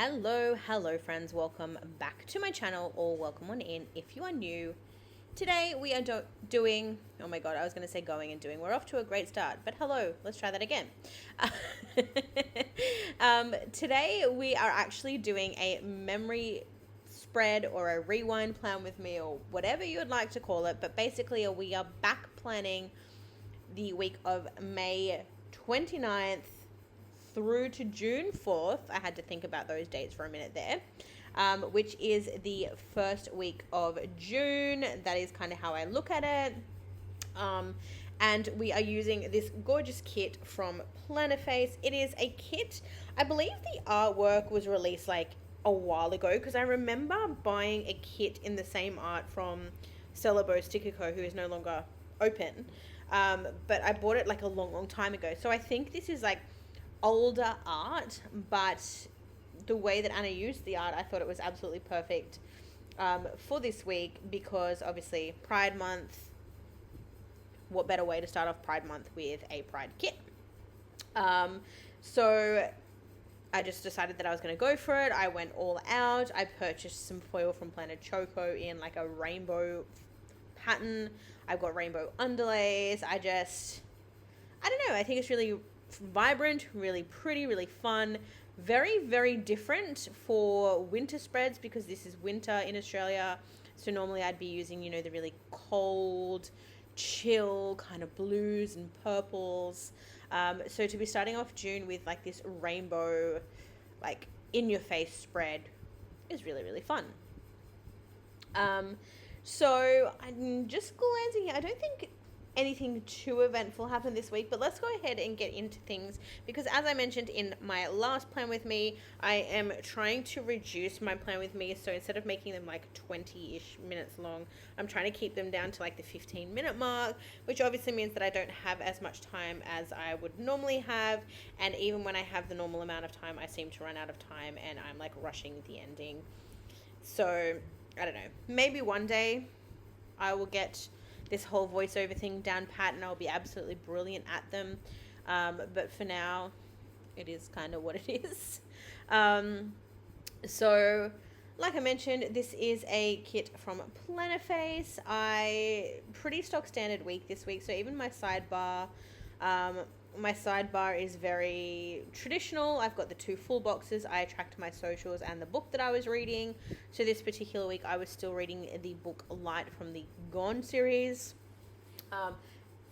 Hello friends, welcome back to my channel, or welcome on in if you are new. Today we are doing, oh my god, I was going to say going and doing, we're off to a great start, but hello, let's try that again. Today we are actually doing a memory spread or a rewind plan with me, or whatever you would like to call it, but basically we are back planning the week of May 29th through to June 4th. I had to think about those dates for a minute there, which is the first week of June. That is kind of how I look at it. And we are using this gorgeous kit from Plannerface. It is a kit, I believe the artwork was released like a while ago, because I remember buying a kit in the same art from Celebo Sticker Co., who is no longer open. But I bought it like a long time ago. So I think this is like older art, but the way that Anna used the art, I thought it was absolutely perfect for this week, because obviously Pride Month, what better way to start off Pride Month with a Pride kit? So I just decided that I was going to go for it. I went all out. I purchased some foil from Planet Choco in like a rainbow pattern. I've got rainbow underlays. I don't know, I think it's really vibrant, really pretty, really fun, very different for winter spreads, because this is winter in Australia. So normally I'd be using, the really cold, chill kind of blues and purples. So to be starting off June with like this rainbow, like in your face spread is really fun. So I'm just glancing here. I don't think anything too eventful happened this week, but let's go ahead and get into things, because as I mentioned in my last plan with me, I am trying to reduce my plan with me. So instead of making them like 20-ish minutes long, I'm trying to keep them down to like the 15-minute mark, which obviously means that I don't have as much time as I would normally have. And even when I have the normal amount of time, I seem to run out of time and I'm like rushing the ending. So I don't know, maybe one day I will get this whole voiceover thing down pat and I'll be absolutely brilliant at them. But for now, it is kind of what it is. So like I mentioned, this is a kit from Plannerface. Pretty stock standard week this week. So even my sidebar is very traditional. I've got the 2 full boxes. I tracked my socials and the book that I was reading. So this particular week I was still reading the book Light from the Gone series.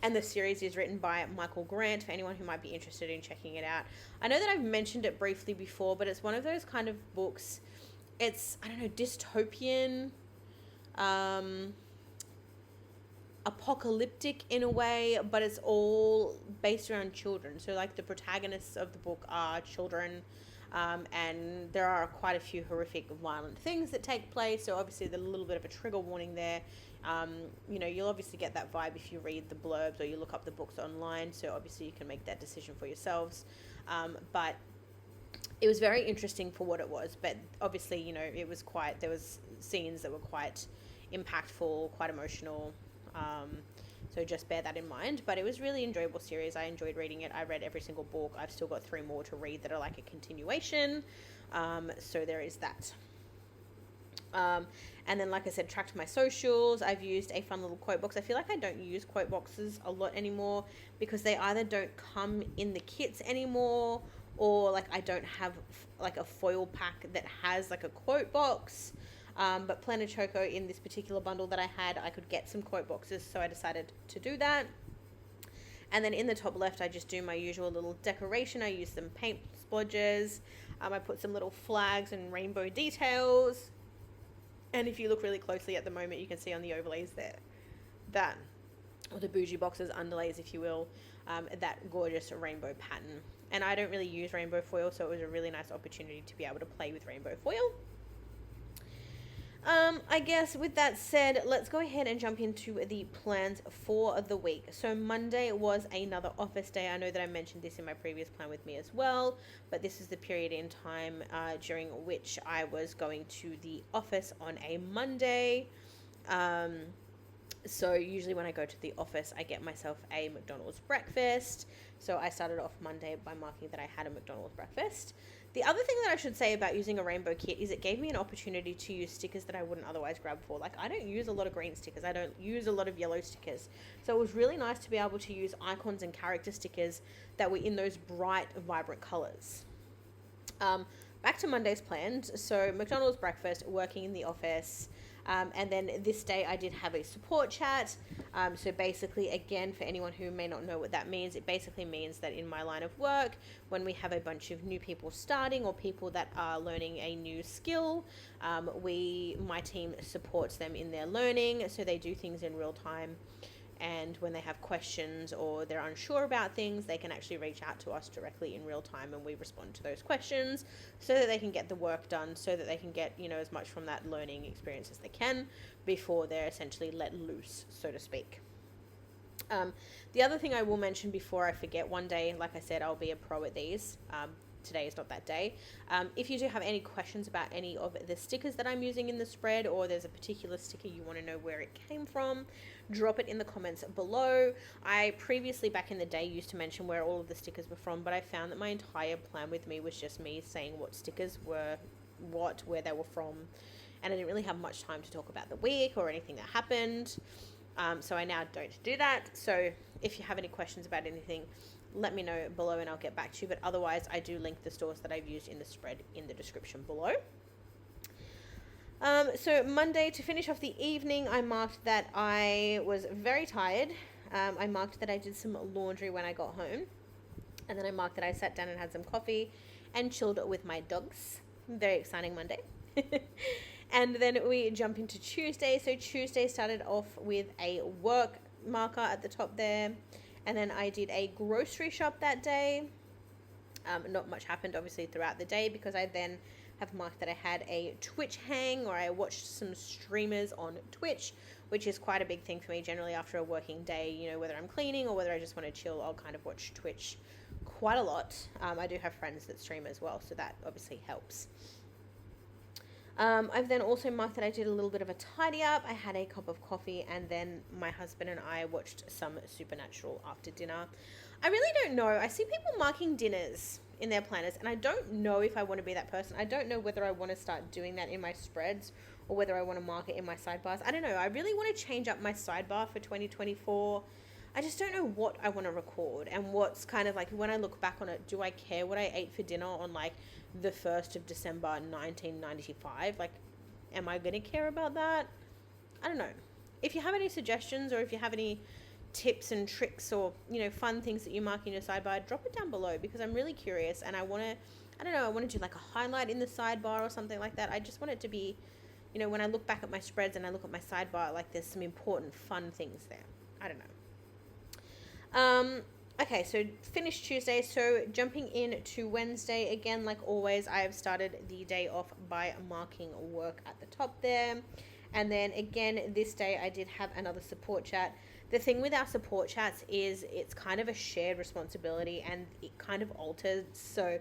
And the series is written by Michael Grant, for anyone who might be interested in checking it out. I know that I've mentioned it briefly before, but it's one of those kind of books. It's, I don't know, dystopian, apocalyptic in a way, but it's all based around children. So like the protagonists of the book are children, and there are quite a few horrific violent things that take place. So obviously there's a little bit of a trigger warning there. You'll obviously get that vibe if you read the blurbs or you look up the books online. So obviously you can make that decision for yourselves. But it was very interesting for what it was. But obviously, there was scenes that were quite impactful, quite emotional. So just bear that in mind. But it was really enjoyable series. I enjoyed reading it. I read every single book. I've still got 3 more to read that are like a continuation. So there is that. And then, like I said, tracked my socials. I've used a fun little quote box. I feel like I don't use quote boxes a lot anymore, because they either don't come in the kits anymore, or like I don't have like a foil pack that has like a quote box. But Planet Choco, in this particular bundle that I had, I could get some quote boxes, so I decided to do that. And then in the top left, I just do my usual little decoration. I use some paint splodges. I put some little flags and rainbow details. And if you look really closely at the moment, you can see on the overlays there, or the bougie boxes, underlays, if you will, that gorgeous rainbow pattern. And I don't really use rainbow foil, so it was a really nice opportunity to be able to play with rainbow foil. I guess with that said, let's go ahead and jump into the plans for the week. So Monday was another office day. I know that I mentioned this in my previous plan with me as well, but this is the period in time during which I was going to the office on a Monday. So usually when I go to the office, I get myself a McDonald's breakfast. So I started off Monday by marking that I had a McDonald's breakfast. The other thing that I should say about using a rainbow kit is it gave me an opportunity to use stickers that I wouldn't otherwise grab for. Like, I don't use a lot of green stickers. I don't use a lot of yellow stickers. So it was really nice to be able to use icons and character stickers that were in those bright, vibrant colors. Back to Monday's plans. So McDonald's breakfast, working in the office. And then this day I did have a support chat. So basically, again, for anyone who may not know what that means, it basically means that in my line of work, when we have a bunch of new people starting or people that are learning a new skill, my team supports them in their learning. So they do things in real time. And when they have questions or they're unsure about things, they can actually reach out to us directly in real time, and we respond to those questions so that they can get the work done, so that they can get, as much from that learning experience as they can before they're essentially let loose, so to speak. The other thing I will mention before I forget, one day, like I said, I'll be a pro at these. Today is not that day. If you do have any questions about any of the stickers that I'm using in the spread, or there's a particular sticker you want to know where it came from, drop it in the comments below. I previously, back in the day, used to mention where all of the stickers were from, but I found that my entire plan with me was just me saying what stickers were where they were from, and I didn't really have much time to talk about the week or anything that happened. So I now don't do that. So if you have any questions about anything, let me know below and I'll get back to you. But otherwise, I do link the stores that I've used in the spread in the description below. So Monday, to finish off the evening, I marked that I was very tired. I marked that I did some laundry when I got home. And then I marked that I sat down and had some coffee and chilled with my dogs. Very exciting Monday. And then we jump into Tuesday. So Tuesday started off with a work marker at the top there. And then I did a grocery shop that day. Not much happened, obviously, throughout the day, because I then have marked that I had a Twitch hang, or I watched some streamers on Twitch, which is quite a big thing for me generally after a working day. Whether I'm cleaning or whether I just want to chill, I'll kind of watch Twitch quite a lot. I do have friends that stream as well, so that obviously helps. I've then also marked that I did a little bit of a tidy up. I had a cup of coffee, and then my husband and I watched some Supernatural after dinner. I really don't know. I see people marking dinners in their planners, and I don't know if I want to be that person. I don't know whether I want to start doing that in my spreads or whether I want to mark it in my sidebars. I don't know. I really want to change up my sidebar for 2024. I just don't know what I want to record and what's kind of like, when I look back on it, do I care what I ate for dinner on like the 1st of December 1995? Like, am I going to care about that? I don't know. If you have any suggestions, or if you have any tips and tricks, or fun things that you mark in your sidebar, drop it down below, because I'm really curious, and I want to do like a highlight in the sidebar or something like that. I just want it to be, when I look back at my spreads and I look at my sidebar, like there's some important fun things there. I don't know. Okay, so finished Tuesday. So jumping in to Wednesday, again, like always, I have started the day off by marking work at the top there. And then again, this day I did have another support chat. The thing with our support chats is it's kind of a shared responsibility, and it kind of alters. So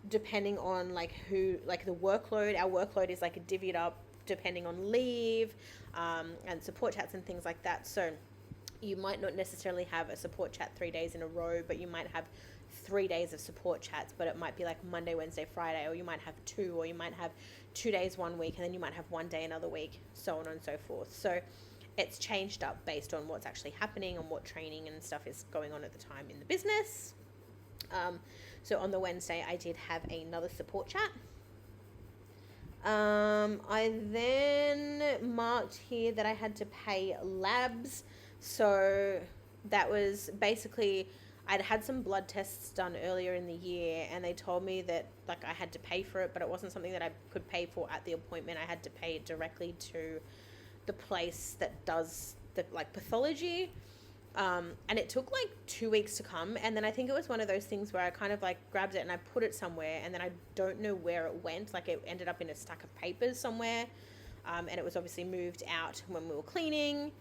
depending on like the workload, our workload is like divvied up depending on leave, and support chats and things like that. So you might not necessarily have a support chat 3 days in a row, but you might have 3 days of support chats, but it might be like Monday, Wednesday, Friday, or you might have 2, or you might have 2 days one week, and then you might have 1 day another week, so on and so forth. So it's changed up based on what's actually happening and what training and stuff is going on at the time in the business. So on the Wednesday, I did have another support chat. I then marked here that I had to pay labs. So that was basically, I'd had some blood tests done earlier in the year, and they told me that like I had to pay for it, but it wasn't something that I could pay for at the appointment. I had to pay it directly to the place that does the like pathology. And it took like 2 weeks to come. And then I think it was one of those things where I kind of like grabbed it and I put it somewhere, and then I don't know where it went. Like it ended up in a stack of papers somewhere. And it was obviously moved out when we were cleaning.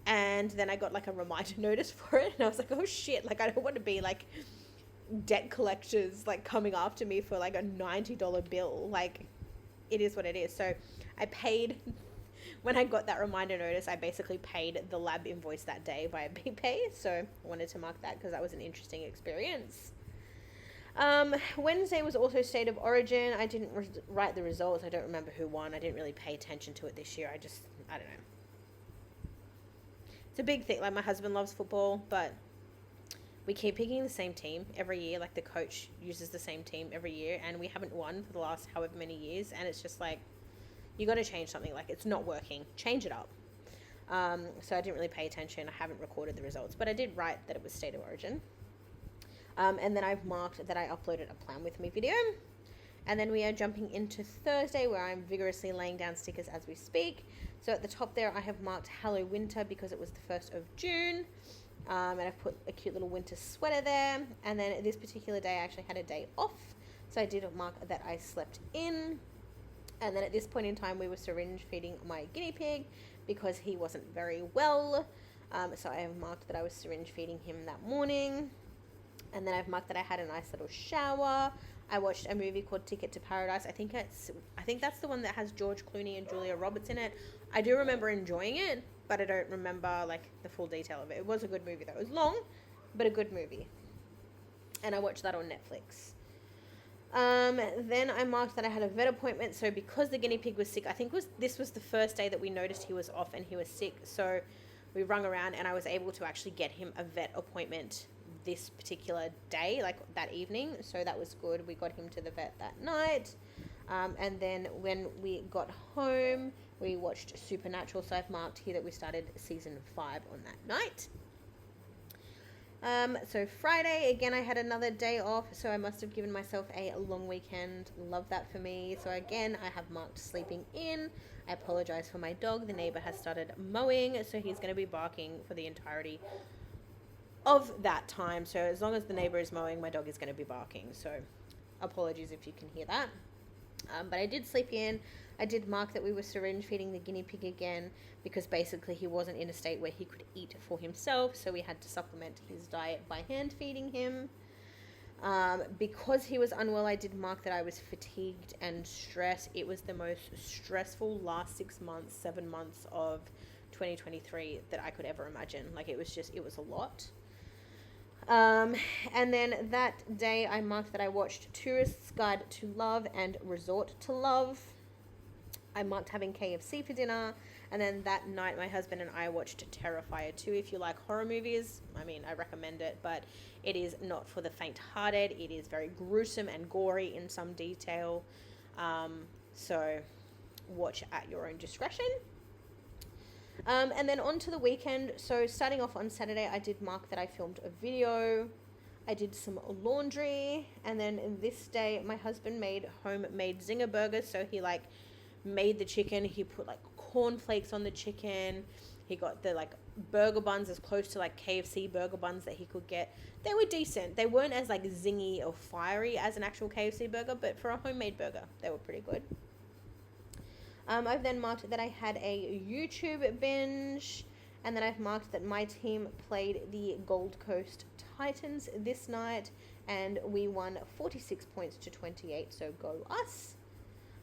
And then I got like a reminder notice for it, and I was like, oh shit, like I don't want to be like debt collectors like coming after me for like a $90 bill. Like it is what it is. So I paid, when I got that reminder notice, I basically paid the lab invoice that day via BPay. So I wanted to mark that because that was an interesting experience. Wednesday was also State of Origin. I didn't write the results. I don't remember who won. I didn't really pay attention to it this year. I don't know. It's a big thing. Like, my husband loves football, but we keep picking the same team every year. Like, the coach uses the same team every year, and we haven't won for the last however many years. And it's just like, you got to change something. Like, it's not working. Change it up. So I didn't really pay attention. I haven't recorded the results, but I did write that it was State of Origin. And then I've marked that I uploaded a Plan With Me video. And then we are jumping into Thursday, where I'm vigorously laying down stickers as we speak. So at the top there, I have marked Hello Winter because it was the 1st of June. And I've put a cute little winter sweater there. And then this particular day, I actually had a day off. So I did mark that I slept in. And then at this point in time, we were syringe feeding my guinea pig because he wasn't very well. So I have marked that I was syringe feeding him that morning. And then I've marked that I had a nice little shower. I watched a movie called Ticket to Paradise. I think that's the one that has George Clooney and Julia Roberts in it. I do remember enjoying it, but I don't remember like the full detail of it. It was a good movie though. It was long, but a good movie. And I watched that on Netflix. Then I marked that I had a vet appointment. So because the guinea pig was sick, I think this was the first day that we noticed he was off and he was sick. So we rung around and I was able to actually get him a vet appointment this particular day, like that evening. So that was good. We got him to the vet that night. And then when we got home, we watched Supernatural. So I've marked here that we started season 5 on that night. So Friday, again, I had another day off, so I must have given myself a long weekend. Love that for me. So again, I have marked sleeping in. I apologize for my dog. The neighbor has started mowing, so he's going to be barking for the entirety of that time. So as long as the neighbor is mowing, my dog is going to be barking. So apologies if you can hear that. But I did sleep in. I did mark that we were syringe feeding the guinea pig again because basically he wasn't in a state where he could eat for himself. So we had to supplement his diet by hand feeding him. Because he was unwell, I did mark that I was fatigued and stressed. It was the most stressful last 7 months of 2023 that I could ever imagine. Like, it was a lot. And then that day I marked that I watched Tourist's Guide to Love and Resort to Love. I marked having KFC for dinner. And then that night my husband and I watched Terrifier 2. If you like horror movies, I mean, I recommend it, but it is not for the faint-hearted. It is very gruesome and gory in some detail. So watch at your own discretion. And then on to the weekend. So starting off on Saturday, I did mark that I filmed a video. I did some laundry. And then this day, my husband made homemade zinger burgers. So he made the chicken. He put cornflakes on the chicken. He got the burger buns as close to KFC burger buns that he could get. They were decent. They weren't as zingy or fiery as an actual KFC burger, but for a homemade burger, they were pretty good. I've then marked that I had a YouTube binge, and then I've marked that my team played the Gold Coast Titans this night, and we won 46 points to 28, so go us.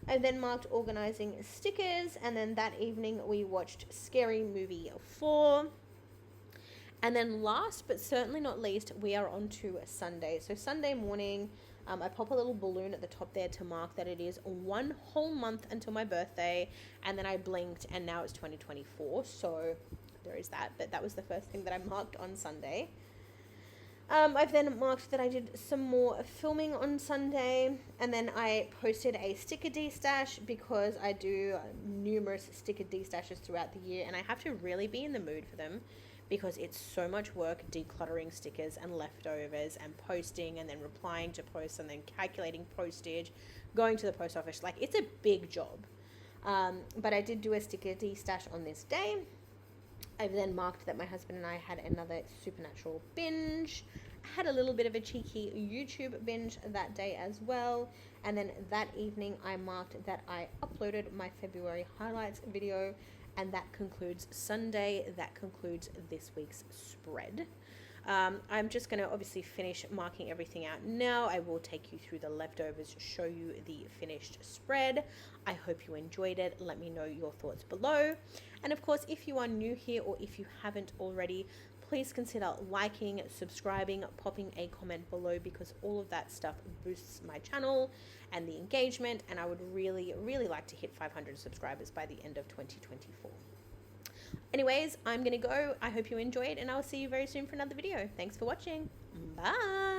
I then marked organising stickers, and then that evening we watched Scary Movie 4. And then last but certainly not least, we are on to Sunday. So Sunday morning, I pop a little balloon at the top there to mark that it is 1 whole month until my birthday, and then I blinked and now it's 2024, so there is that. But that was the first thing that I marked on Sunday. I've then marked that I did some more filming on Sunday, and then I posted a sticker de-stash because I do numerous sticker de-stashes throughout the year, and I have to really be in the mood for them because it's so much work decluttering stickers and leftovers and posting and then replying to posts and then calculating postage, going to the post office. It's a big job. But I did do a sticker de-stash on this day. I've then marked that my husband and I had another Supernatural binge. I had a little bit of a cheeky YouTube binge that day as well. And then that evening I marked that I uploaded my February highlights video. And that concludes Sunday. That concludes this week's spread. I'm just going to obviously finish marking everything out now. I will take you through the leftovers, show you the finished spread. I hope you enjoyed it. Let me know your thoughts below. And of course, if you are new here or if you haven't already, please consider liking, subscribing, popping a comment below, because all of that stuff boosts my channel and the engagement, and I would really, really like to hit 500 subscribers by the end of 2024. Anyways, I'm gonna go. I hope you enjoyed, and I'll see you very soon for another video. Thanks for watching. Bye.